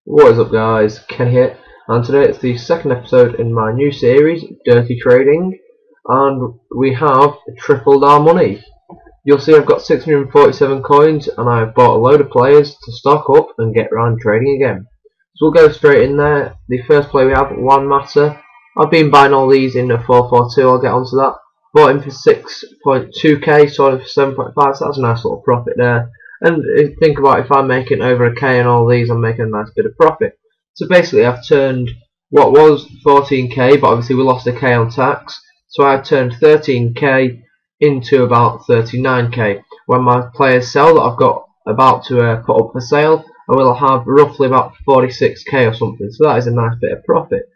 What is up guys, Ken here, and today it's the second episode in my new series, Dirty Trading, and we have tripled our money. You'll see I've got 647 coins and I've bought a load of players to stock up and get round trading again. So we'll go straight in there. The first player we have, Juan Mata. I've been buying all these in a 442, I'll get onto that. Bought him for 6.2k, sold him for 7.5, so that's a nice little profit there. And think about if I'm making over a K on all these, I'm making a nice bit of profit. So basically I've turned what was 14k, but obviously we lost a K on tax. So I've turned 13k into about 39k. When my players sell that I've got about to put up for sale, I will have roughly about 46k or something. So that is a nice bit of profit.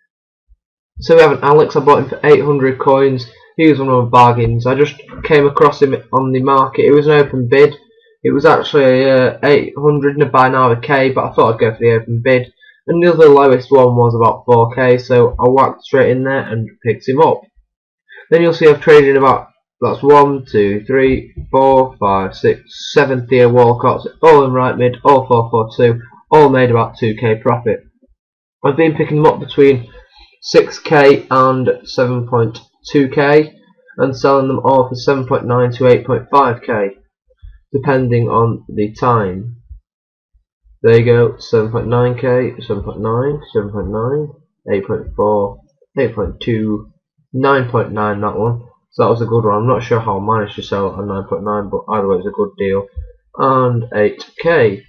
So we have an Alex, I bought him for 800 coins. He was one of my bargains. I just came across him on the market. It was an open bid. It was actually 800 and a buy now of a K, but I thought I'd go for the open bid. And the other lowest one was about 4k, so I whacked straight in there and picked him up. Then you'll see I've traded about, that's 1, 2, 3, 4, 5, 6, 7 Theo Walcotts, all in right mid, all 442, all made about 2k profit. I've been picking them up between 6k and 7.2k and selling them all for 7.9 to 8.5k. Depending on the time. There you go, 7.9k, 7.9, 7.9, 8.4, 8.2, 9.9 that one. So that was a good one. I'm not sure how I managed to sell it on 9.9, but either way it's a good deal. And 8k.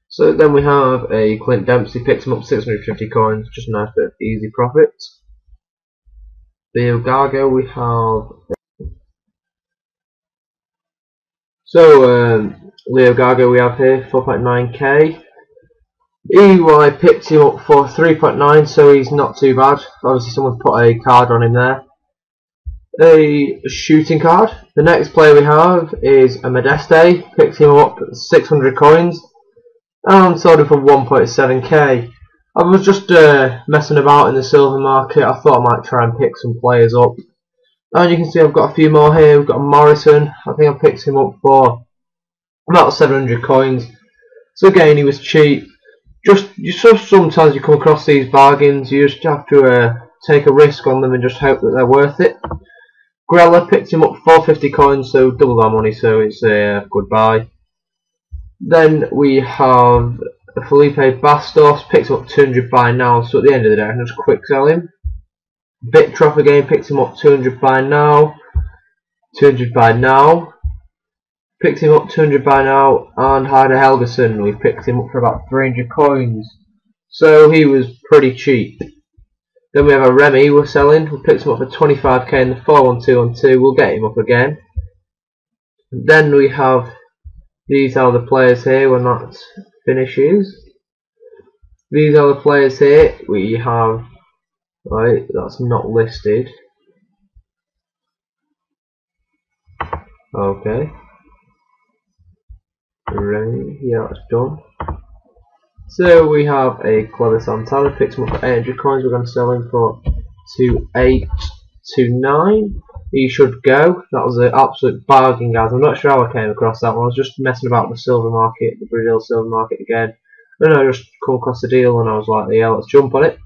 So then we have a Clint Dempsey, picked him up 650 coins, just a nice bit of easy profit. The Gargo we have. So, Leo Gargo we have here, 4.9k. EY picked him up for 3.9, so he's not too bad. Obviously someone put a card on him there. A shooting card. The next player we have is a Modeste, picked him up 600 coins, and sold him for 1.7k. I was just messing about in the silver market. I thought I might try and pick some players up. And you can see I've got a few more here. We've got a Morrison. I think I picked him up for about 700 coins. So again, he was cheap. Just sometimes you come across these bargains. You just have to take a risk on them and just hope that they're worth it. Grella picked him up 450 coins, so doubled our money. So it's a good buy. Then we have Felipe Bastos, picked him up 200 buy now. So at the end of the day, I can just quick sell him. Bitroff again, picked him up 200 by now, 200 by now, picked him up 200 by now, and Heider Helgeson, we picked him up for about 300 coins, so he was pretty cheap. Then we have a Remy we're selling, we picked him up for 25k in the 4-1-2-1-2, we'll get him up again. Then we have, these are the players here when that finishes. These are the players here, we have. Right, that's not listed. Okay. Ready? Yeah, that's done. So we have a Clever Santana, picked him up for 800 coins. We're going to sell him for 2829. He should go. That was an absolute bargain, guys. I'm not sure how I came across that one. I was just messing about the silver market, the Brazil silver market again. And I just come across the deal and I was like, yeah, let's jump on it.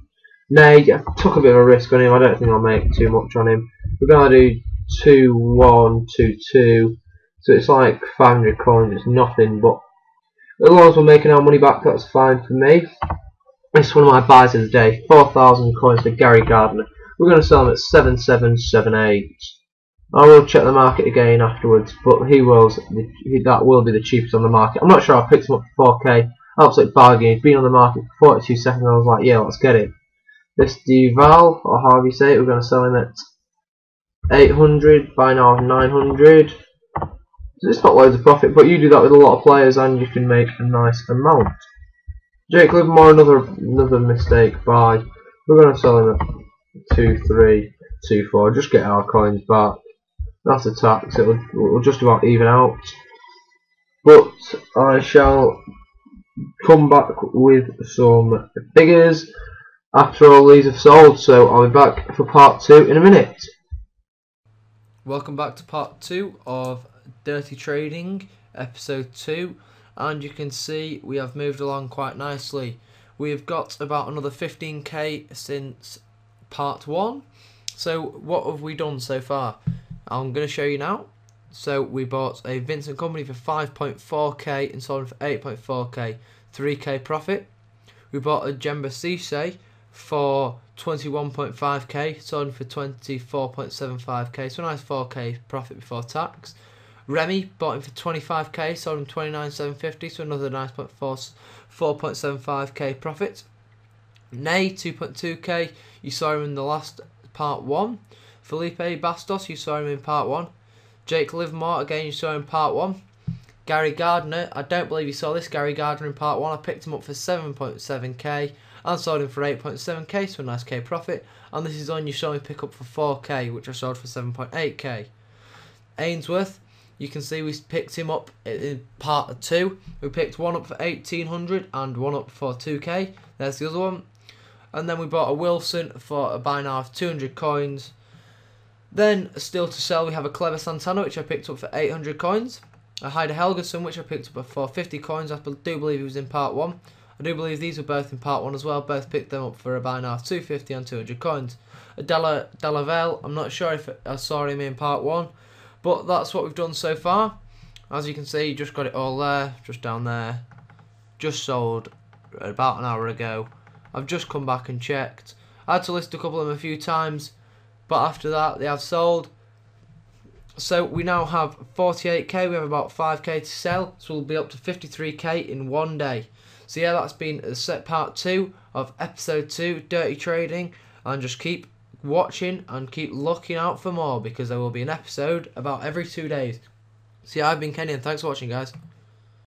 Nay, I took a bit of a risk on him. I don't think I'll make too much on him. We're going to do 2-1, 2-2. So it's like 500 coins. It's nothing, but as long as we're making our money back, that's fine for me. This is one of my buys of the day. 4,000 coins for Gary Gardner. We're going to sell him at 7,778. I will check the market again afterwards, but that will be the cheapest on the market. I'm not sure I picked him up for 4k. Absolute bargain. He's been on the market for 42 seconds. I was like, yeah, let's get it. This Duval, or however you say it, we're going to sell him at 800, buy now of 900. So it's not loads of profit, but you do that with a lot of players and you can make a nice amount. Jake Livermore, another mistake buy. We're going to sell him at 2-3, 2-4, just get our coins back. That's a tax, it'll just about even out. But I shall come back with some figures after all these have sold, so I'll be back for part 2 in a minute. Welcome back to part 2 of Dirty Trading, episode 2, and you can see we have moved along quite nicely. we've got about another 15k since part 1. So what have we done so far? I'm going to show you now. So we bought a Vincent Company for 5.4k and sold him for 8.4k, 3k profit. We bought a Jemba Cisse for 21.5k, sold him for 24.75k, so a nice 4k profit before tax. Remy bought him for 25k, sold him 29.750, so another nice 4.75k profit. Ney 2.2k, you saw him in the last part 1. Felipe Bastos, you saw him in part 1. Jake Livermore, again you saw him in part 1. Gary Gardner, I don't believe you saw this Gary Gardner in part 1. I picked him up for 7.7k and sold him for 8.7k, so a nice k profit. And this is on you saw me pick up for 4k, which I sold for 7.8k. Ainsworth, you can see we picked him up in part 2. We picked one up for 1800 and one up for 2k. There's the other one. And then we bought a Wilson for a buy now of 200 coins. Then, still to sell, we have a Clever Santana, which I picked up for 800 coins. A Heider Helgason, which I picked up for 50 coins. I do believe he was in part 1. I do believe these were both in part 1 as well. Both picked them up for a buy now of 250 and 200 coins. A Delavelle, I'm not sure if I saw him in part 1. But that's what we've done so far. As you can see, just got it all there, just down there. Just sold about an hour ago. I've just come back and checked. I had to list a couple of them a few times, but after that they have sold. So we now have 48k, we have about 5k to sell, so we'll be up to 53k in one day. So yeah, that's been the set part 2 of episode 2, Dirty Trading, and just keep watching and keep looking out for more, because there will be an episode about every 2 days. So yeah, I've been Kenny and thanks for watching, guys.